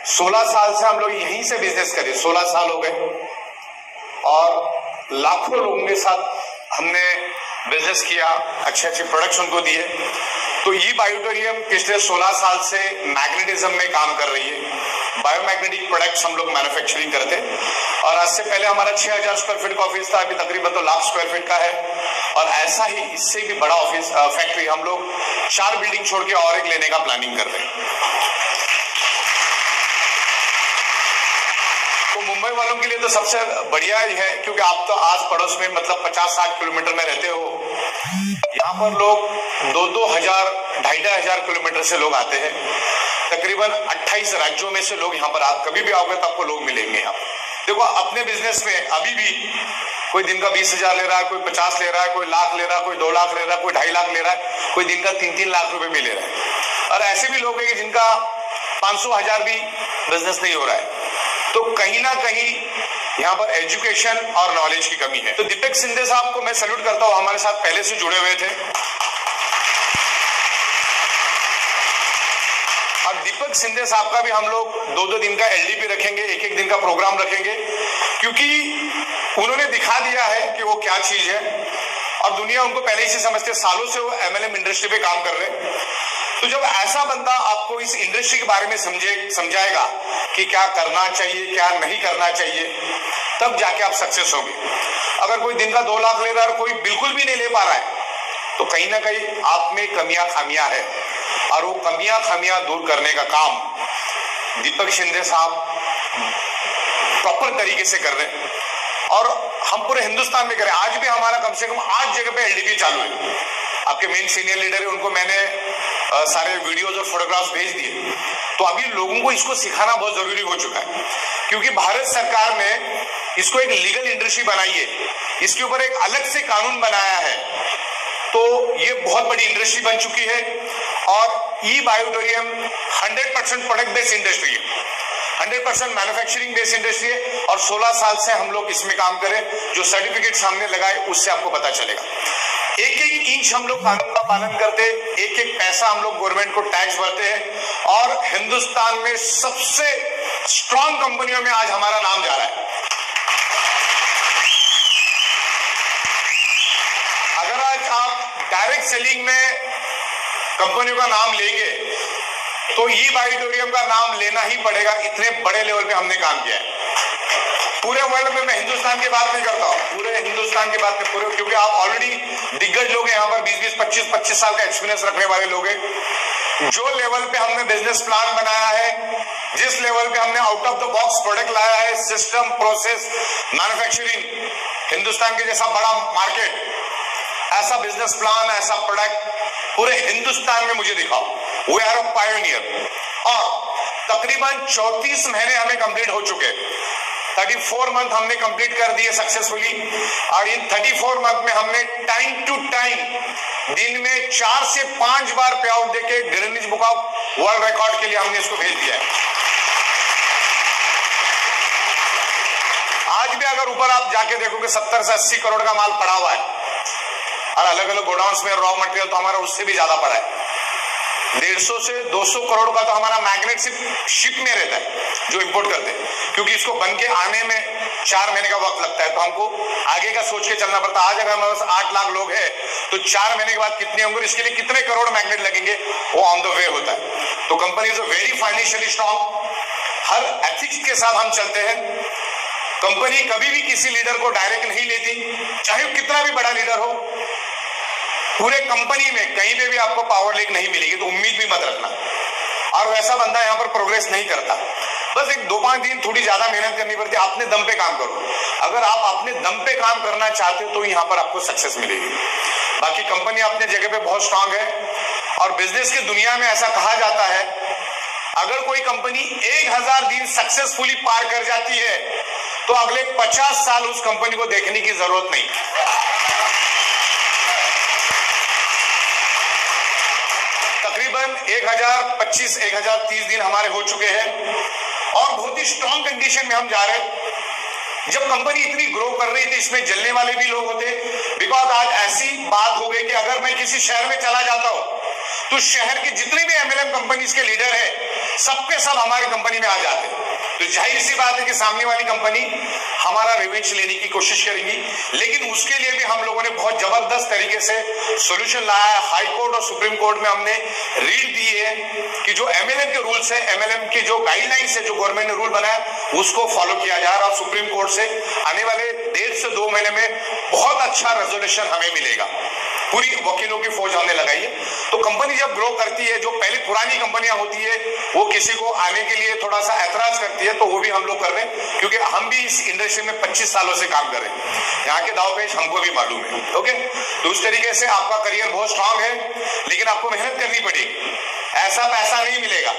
16 साल से हम लोग यहीं से बिजनेस करें, 16 साल हो गए और लाखों लोगों के साथ हमने बिजनेस किया, अच्छे अच्छे प्रोडक्ट्स उनको दिए। तो ई बायोटोरियम पिछले 16 साल से मैग्नेटिज्म में काम कर रही है। बायोमैग्नेटिक प्रोडक्ट्स हम लोग मैन्युफैक्चरिंग करते हैं और आज से पहले हमारा 6000 स्क्वायर फीट का ऑफिस था, अभी तकरीबन तो लाख स्क्वायर फीट का है और ऐसा ही इससे भी बड़ा ऑफिस फैक्ट्री हम लोग 4 बिल्डिंग छोड़ के और एक लेने का प्लानिंग कर रहे हैं। तो मुंबई वालों के लिए तो सबसे बढ़िया ही है, क्योंकि आप तो आज पड़ोस में मतलब 50-60 किलोमीटर में रहते हो। यहाँ पर लोग 2-2 हजार 2,500 किलोमीटर से लोग आते हैं। तकरीबन 28 राज्यों में से लोग यहाँ पर आप कभी भी आओगे तो आपको लोग मिलेंगे। यहाँ देखो अपने बिजनेस में अभी भी कोई दिन का 20,000 ले रहा है, कोई 50 ले रहा है, कोई लाख ले रहा है, कोई 2 लाख ले रहा है, कोई 2.5 लाख ले रहा है, कोई दिन का 3-3 लाख रुपए भी ले रहा है। और ऐसे भी लोग हैं कि जिनका 500,000 भी बिजनेस नहीं हो रहा है। तो कहीं ना कहीं यहाँ पर एजुकेशन और नॉलेज की कमी है। तो दीपक सिंधे साहब को मैं सैल्यूट करता हूँ, हमारे साथ पहले से जुड़े हुए थे। और दीपक सिंधे साहब का भी हम लोग 2-2 दिन का एलडीपी रखेंगे, 1-1 दिन का प्रोग्राम रखेंगे, क्योंकि उन्होंने दिखा दिया है कि वो क्या चीज है और दुनिया उनको पहले ही से समझते। सालों से वो एमएलएम इंडस्ट्री पे काम कर रहे हैं। तो जब ऐसा बंदा आपको इस इंडस्ट्री के बारे में समझाएगा कि क्या करना चाहिए, क्या नहीं करना चाहिए, तब जाके आप सक्सेस होंगे। अगर कोई दिन का 2 लाख ले रहा है और कोई बिल्कुल भी नहीं ले पा रहा है, तो कहीं ना कहीं आप में कमियां खामियां है और वो कमियां खामियां दूर करने का काम दीपक शिंदे साहब प्रॉपर तरीके से कर रहे हैं और हम पूरे हिंदुस्तान में करें। आज भी हमारा कम से कम 8 जगह पे एलडीपी चालू है। आपके मेन सीनियर लीडर है, उनको मैंने सारे वीडियोज और फोटोग्राफ्स भेज दिए। तो अभी लोगों को इसको सिखाना बहुत जरूरी हो चुका है, क्योंकि भारत सरकार ने इसको एक लीगल इंडस्ट्री बनाई है, इसके ऊपर एक अलग से कानून बनाया है। तो ये बहुत बड़ी इंडस्ट्री बन चुकी है और ई बायोटोरियम 100% प्रोडक्ट बेस्ड इंडस्ट्री है, 100% मैन्युफैक्चरिंग बेस्ड इंडस्ट्री है और 16 साल से हम लोग इसमें काम करें। जो सर्टिफिकेट सामने लगाए उससे आपको पता चलेगा। 1-1 इंच हम लोग कानून का पालन करते, 1-1 पैसा हम लोग गवर्नमेंट को टैक्स भरते हैं और हिंदुस्तान में सबसे स्ट्रॉन्ग कंपनियों में आज हमारा नाम जा रहा है। अगर आज आप डायरेक्ट सेलिंग में कंपनियों का नाम लेंगे तो ई बायोटोरियम का नाम लेना ही पड़ेगा। इतने बड़े लेवल पे हमने काम किया है पूरे वर्ल्ड में। मैं हिंदुस्तान की बात नहीं करता हूँ, पूरे हिंदुस्तान की बात नहीं, पूरे, क्योंकि आप ऑलरेडी दिग्गज लोग हैं यहाँ पर, 20-20, 25-25 साल का एक्सपीरियंस रखने वाले लोग हैं। जो लेवल पे हमने बिजनेस प्लान बनाया है, जिस लेवल पे हमने out of the box product लाया है, सिस्टम, प्रोसेस, मैन्युफैक्चरिंग, हिंदुस्तान के जैसा बड़ा मार्केट, ऐसा बिजनेस प्लान, ऐसा प्रोडक्ट पूरे हिंदुस्तान में मुझे दिखाओ। We are a pioneer. और तकरीबन 34 महीने हमें कंप्लीट हो चुके, 34 मंथ हमने कंप्लीट कर दिए सक्सेसफुली और इन 34 मंथ में हमने टाइम टू टाइम दिन में 4 से 5 बार पे आउट देके Guinness book of world record के लिए हमने इसको भेज दिया है। आज भी अगर ऊपर आप जाके देखोगे 70 से 80 करोड़ का माल पड़ा हुआ है और अलग अलग गोडाउन्स में रॉ मटेरियल तो हमारा उससे भी ज्यादा पड़ा है। 150 से 200 करोड़ का तो हमारा मैग्नेट सिर्फ शिप में रहता है जो इंपोर्ट करते हैं, क्योंकि इसको बन के आने में 4 महीने का वक्त लगता है। तो हमको आगे का सोच के चलना पड़ता है। आज अगर हमारे पास 8 लाख लोग हैं तो 4 महीने के बाद कितने होंगे, इसके लिए कितने करोड़ मैग्नेट लगेंगे, वो ऑन द वे होता है। तो company is very financially strong, her ethics के साथ हम चलते हैं। कंपनी कभी भी किसी लीडर को डायरेक्ट नहीं लेती, चाहे वो कितना भी बड़ा लीडर हो। पूरे कंपनी में कहीं पे भी आपको पावर लीक नहीं मिलेगी, तो उम्मीद भी मत रखना। और वैसा बंदा यहाँ पर प्रोग्रेस नहीं करता। बस एक 2-5 दिन थोड़ी ज्यादा मेहनत करनी पड़ती है, अपने दम पे काम करो। अगर आप अपने दम पे काम करना चाहते हो तो यहाँ पर आपको सक्सेस मिलेगी। बाकी कंपनी अपने जगह पे बहुत स्ट्रांग है और बिजनेस की दुनिया में ऐसा कहा जाता है, अगर कोई कंपनी 1000 दिन सक्सेसफुली पार कर जाती है तो अगले 50 साल उस कंपनी को देखने की जरूरत नहीं। तकरीबन 1025-1030 दिन हमारे हो चुके हैं और बहुत ही स्ट्रॉन्ग कंडीशन में हम जा रहे हैं। जब कंपनी इतनी ग्रो कर रही थी, इसमें जलने वाले भी लोग होते, बिकॉज आज ऐसी बात हो गई कि अगर मैं किसी शहर में चला जाता हूं तो शहर के जितने भी एमएलएम कंपनीज के लीडर है सबके सब हमारी कंपनी में आ जाते हैं, तो जाहिर सी बात है कि सामने वाली कंपनी हमारा रिवेंज लेने की कोशिश करेगी। लेकिन उसके लिए भी हम लोगों ने बहुत जबरदस्त तरीके से सॉल्यूशन लाया है। हाई कोर्ट और सुप्रीम कोर्ट में हमने रीड दी है कि जो एमएलएम के रूल्स है, एमएलएम के जो गाइडलाइंस है, जो गवर्नमेंट ने रूल बनाया, उसको फॉलो किया जा रहा है। सुप्रीम कोर्ट से आने वाले 1.5 से 2 महीने में बहुत अच्छा रेजोल्यूशन हमें मिलेगा। पूरी वकीलों की फौज हमने लगाई है। तो कंपनी जब ग्रो करती है, जो पहले पुरानी कंपनियां होती है वो किसी को आने के लिए थोड़ा सा ऐतराज करती है, तो वो भी हम लोग कर रहे हैं, क्योंकि हम भी इस इंडस्ट्री में 25 सालों से काम कर रहे हैं। यहाँ के दावपेच हमको भी मालूम है। ओके, तो उस तरीके से आपका करियर बहुत स्ट्रांग है, लेकिन आपको मेहनत करनी पड़ेगी। ऐसा पैसा नहीं मिलेगा,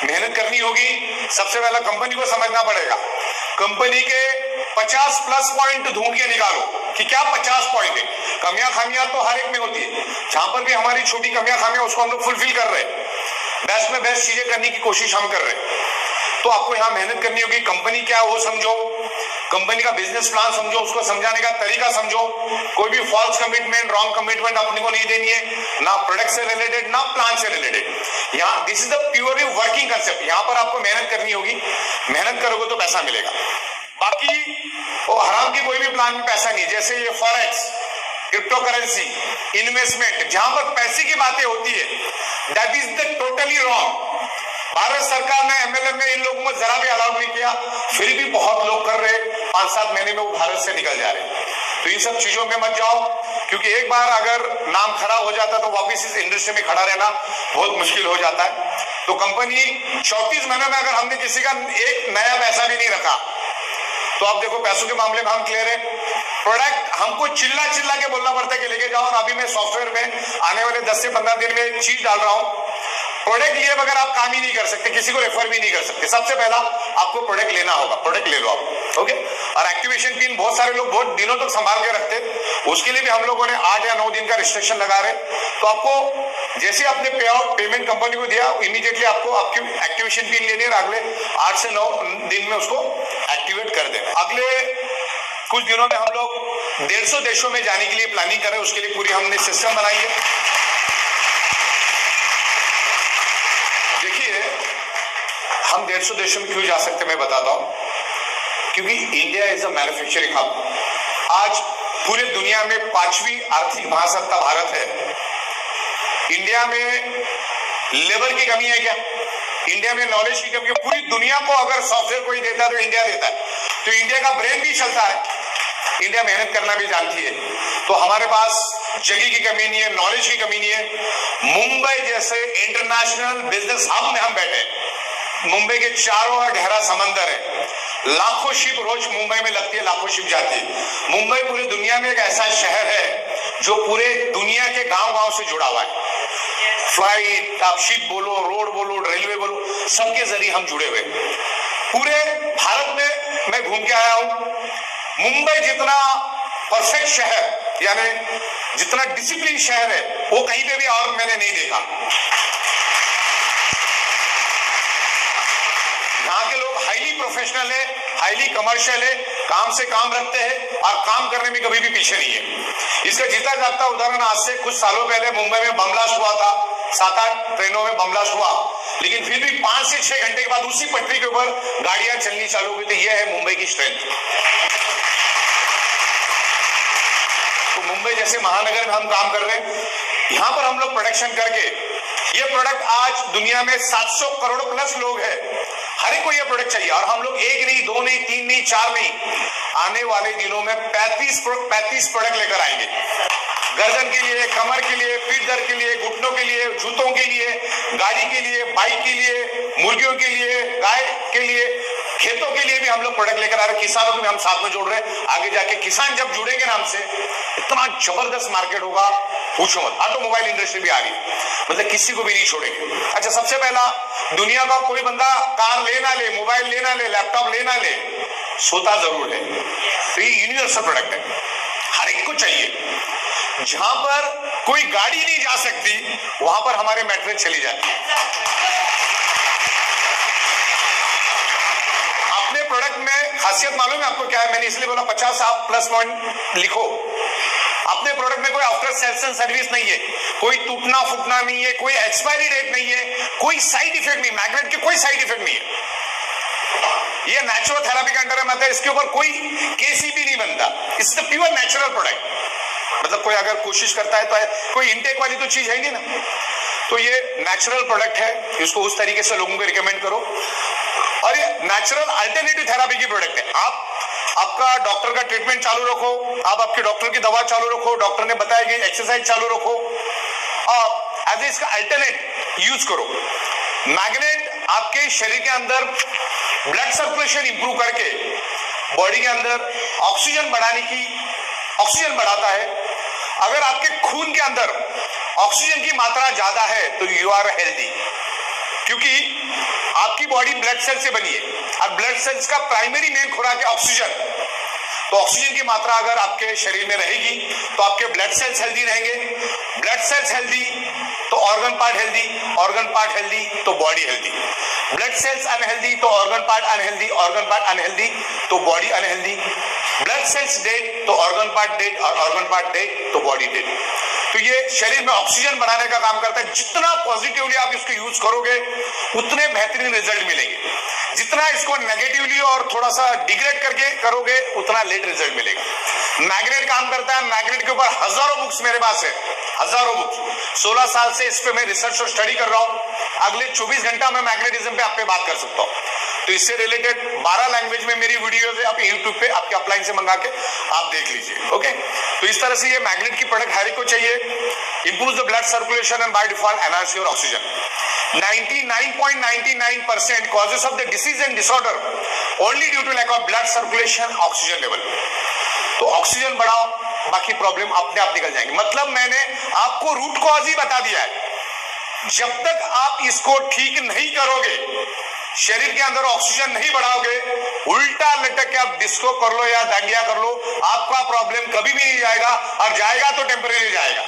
मेहनत करनी होगी। सबसे पहला कंपनी को समझना पड़ेगा। कंपनी के 50+ पॉइंट ढूंढ के निकालो कि क्या 50 पॉइंट है। कमियां खामियां तो हर एक में होती है, जहां पर भी हमारी छोटी कमियां खामियां उसको हम लोग फुलफिल कर रहे हैं, बेस्ट में बेस्ट चीजें करने की कोशिश हम कर रहे हैं। तो आपको यहाँ मेहनत करनी होगी। कंपनी क्या है वो समझो, कंपनी का बिजनेस प्लान समझो, उसको समझाने का तरीका समझो। कोई भी फॉल्स कमिटमेंट, रॉन्ग कमिटमेंट अपने को नहीं देनी है, ना प्रोडक्ट से रिलेटेड ना प्लान से रिलेटेड। यहाँ this is the purely working concept. यहाँ पर आपको मेहनत करनी होगी, मेहनत करोगे तो पैसा मिलेगा। बाकी वो हराम की कोई भी प्लान में पैसा नहीं, जैसे ये फॉरेक्स, क्रिप्टो करेंसी, इन्वेस्टमेंट, जहां पर पैसे की बातें होती है, that is the totally wrong. Bharat सरकार ने एमएलएम में इन लोगों को जरा भी अलाउ नहीं किया, फिर भी बहुत लोग कर रहे, 5-7 महीने में वो भारत से निकल जा रहे। तो इन सब चीजों में मत जाओ, क्योंकि एक बार अगर नाम खराब हो जाता तो वापिस इस इंडस्ट्री में खड़ा रहना बहुत मुश्किल हो जाता है। तो कंपनी 34 महीने में अगर हमने किसी का एक नया पैसा भी नहीं रखा, तो आप देखो पैसों के मामले में हम क्लियर है। प्रोडक्ट हमको चिल्ला चिल्ला के बोलना पड़ता है कि लेके जाओ, और अभी मैं सॉफ्टवेयर में आने वाले 10 से 15 दिन में एक चीज डाल रहा हूं। प्रोडक्ट लिए बगैर आप काम ही नहीं कर सकते, किसी को रेफर भी नहीं कर सकते। सबसे पहला आपको प्रोडक्ट लेना होगा, प्रोडक्ट ले लो आप। ओके, और एक्टिवेशन पिन बहुत सारे लोग बहुत दिनों तक संभाल के रखते, उसके लिए भी हम लोगों ने 8 या 9 दिन का रिस्ट्रिक्शन लगा रहे। तो आपको जैसे आपने पे आउट पेमेंट कंपनी को दिया, इमीडिएटली आपको आपकी एक्टिवेशन पिन लेनी है, अगले 8 से 9 दिन में उसको एक्टिवेट कर देना। अगले कुछ दिनों में हम लोग 150 देशों में जाने के लिए प्लानिंग कर रहे हैं, उसके लिए पूरी हमने सिस्टम बनाई है। देखिए, हम 150 देशों में क्यों जा सकते मैं बताता हूं, क्योंकि India is a manufacturing hub. आज पूरे दुनिया में 5वीं आर्थिक महासत्ता भारत है। इंडिया में लेबर की कमी है क्या? इंडिया में नॉलेज की कमी है? पूरी दुनिया को अगर सॉफ्टवेयर कोई देता है तो इंडिया देता है। तो इंडिया का ब्रेन भी चलता है, इंडिया मेहनत करना भी जानती है। तो हमारे पास जगह की कमी नहीं है, नॉलेज की कमी नहीं है। मुंबई जैसे इंटरनेशनल बिजनेस हब में हम बैठे, मुंबई के चारों ओर गहरा समंदर है, लाखों शिप रोज मुंबई में लगती है, लाखों शिप जाती है। मुंबई पूरी दुनिया में एक ऐसा शहर है जो पूरे दुनिया के गांव-गांव से जुड़ा हुआ है। फ्लाइट, आप शिप बोलो, रोड बोलो, रेलवे बोलो, सबके जरिए हम जुड़े हुए। पूरे भारत में मैं घूम के आया हूं, मुंबई जितना परफेक्ट शहर, यानी जितना डिसिप्लिन शहर है, वो कहीं पे भी और मैंने नहीं देखा। यहाँ के लोग हाईली प्रोफेशनल है, हाईली कमर्शियल है, काम से काम रखते हैं और काम करने में कभी भी पीछे नहीं है। इसका जीता जागता उदाहरण आज से कुछ सालों पहले मुंबई में बम ब्लास्ट हुआ था, 7-8 ट्रेनों में बम ब्लास्ट हुआ, लेकिन फिर भी 5 से 6 घंटे के बाद उसी पटरी के ऊपर गाड़ियां चलनी चालू हुई। तो यह है मुंबई की स्ट्रेंथ। तो मुंबई जैसे महानगर में हम काम कर रहे हैं, यहां पर हम लोग प्रोडक्शन करके ये प्रोडक्ट आज दुनिया में 700 करोड़ प्लस लोग हैं, हर एक को ये प्रोडक्ट चाहिए। और हम लोग 1 नहीं, 2 नहीं, 3 नहीं, 4 नहीं, आने वाले दिनों में 35 प्रोडक्ट लेकर आएंगे। गर्दन के लिए, कमर के लिए, पीठ दर्द के लिए, घुटनों के लिए, जूतों के लिए, गाड़ी के लिए, बाइक के लिए, मुर्गियों के लिए, गाय के लिए, खेतों के लिए भी हम लोग प्रोडक्ट लेकर आ रहे हैं। किसानों को भी हम साथ में जोड़ रहे हैं। आगे जाके किसान जब जुड़ेंगे नाम से, इतना जबरदस्त मार्केट होगा, पूछो मत। ऑटोमोबाइल इंडस्ट्री भी आ रही है, मतलब किसी को भी नहीं छोड़ेंगे। अच्छा, सबसे पहला दुनिया का कोई बंदा कार ले ना ले, मोबाइल ले ना ले, लैपटॉप ले ना ले, सोता जरूर है। तो ये यूनिवर्सल प्रोडक्ट है, हर एक को चाहिए। जहां पर कोई गाड़ी नहीं जा सकती, वहां पर हमारे मैट्रिक्स चली जाती है। अपने प्रोडक्ट में खासियत मालूम है आपको क्या है? मैंने इसलिए बोला 50 आप प्लस पॉइंट लिखो। अपने अपने प्रोडक्ट में कोई आफ्टर सेल्स एंड सर्विस नहीं है, कोई टूटना फूटना नहीं है, कोई एक्सपायरी डेट नहीं है, कोई साइड इफेक्ट नहीं, मैग्नेट के कोई साइड इफेक्ट नहीं है। ये नेचुरल थेरेपी के अंडर में आता है, इसके ऊपर कोई केसीबी नहीं बनता। It's the pure natural product. मतलब कोई अगर कोशिश करता है तो कोई इनटेक वाली तो चीज है नहीं ना। तो ये नेचुरल प्रोडक्ट है, इसको उस तरीके से लोगों को रिकमेंड करो। और ये नेचुरल अल्टरनेटिव थेरेपी की प्रोडक्ट है। आप आपका डॉक्टर का ट्रीटमेंट चालू रखो, आप आपके डॉक्टर की दवा चालू रखो, डॉक्टर ने बताया कि एक्सरसाइज चालू रखो, और एज इसका अल्टरनेट यूज करो। मैग्नेट आपके शरीर के अंदर ब्लड सर्कुलेशन इंप्रूव करके बॉडी के अंदर ऑक्सीजन बढ़ाता है। अगर आपके खून के अंदर ऑक्सीजन की मात्रा ज्यादा है तो यू आर हेल्दी, क्योंकि आपकी बॉडी ब्लड सेल से बनी है और ब्लड सेल्स का प्राइमरी मेन खुराक है ऑक्सीजन। तो ऑक्सीजन की मात्रा अगर आपके शरीर में रहेगी तो आपके ब्लड सेल्स हेल्दी रहेंगे, ब्लड सेल्स हेल्दी तो organ part healthy, organ part healthy तो body healthy, blood cells unhealthy तो organ part unhealthy, organ part unhealthy तो body unhealthy, blood cells dead तो ऑर्गन पार्ट डेड, और organ part dead तो body dead. तो ये शरीर में ऑक्सीजन बढ़ाने का काम करता है। जितना पॉजिटिवली आप इसको यूज करोगे उतने बेहतरीन रिजल्ट मिलेंगे, जितना इसको नेगेटिवली और थोड़ा सा डिग्रेड करके करोगे उतना लेट रिजल्ट मिलेगा। मैग्नेट काम करता है, मैग्नेट के ऊपर हजारों बुक्स मेरे पास है, हजारों बुक्स। 16 साल से इस पे मैं रिसर्च और स्टडी कर रहा हूं। अगले 24 घंटा मैं मैग्नेटिज्म पे आप पे बात कर सकता हूं। तो इससे रिलेटेड 12 लैंग्वेज में मेरी वीडियोस है, आप यूट्यूब पे आपके अपलाइन से मंगा के आप देख लीजिए। ओके, तो इस तरह से ये मैग्नेट की प्रोडक्ट हर एक को चाहिए। Improve the blood circulation and by default enhance your oxygen. 99.99% causes of the disease and disorder only due to lack of blood circulation, oxygen level। तो ऑक्सीजन बढ़ाओ, बाकी प्रॉब्लम अपने आप निकल जाएंगे। मतलब मैंने आपको रूट कॉज ही बता दिया है। जब तक आप इसको ठीक नहीं करोगे, शरीर के अंदर ऑक्सीजन नहीं बढ़ाओगे, उल्टा लटक के आप डिस्को कर लो या दांडिया कर लो, आपका प्रॉब्लम कभी भी नहीं जाएगा, और जाएगा तो टेम्परेरी जाएगा।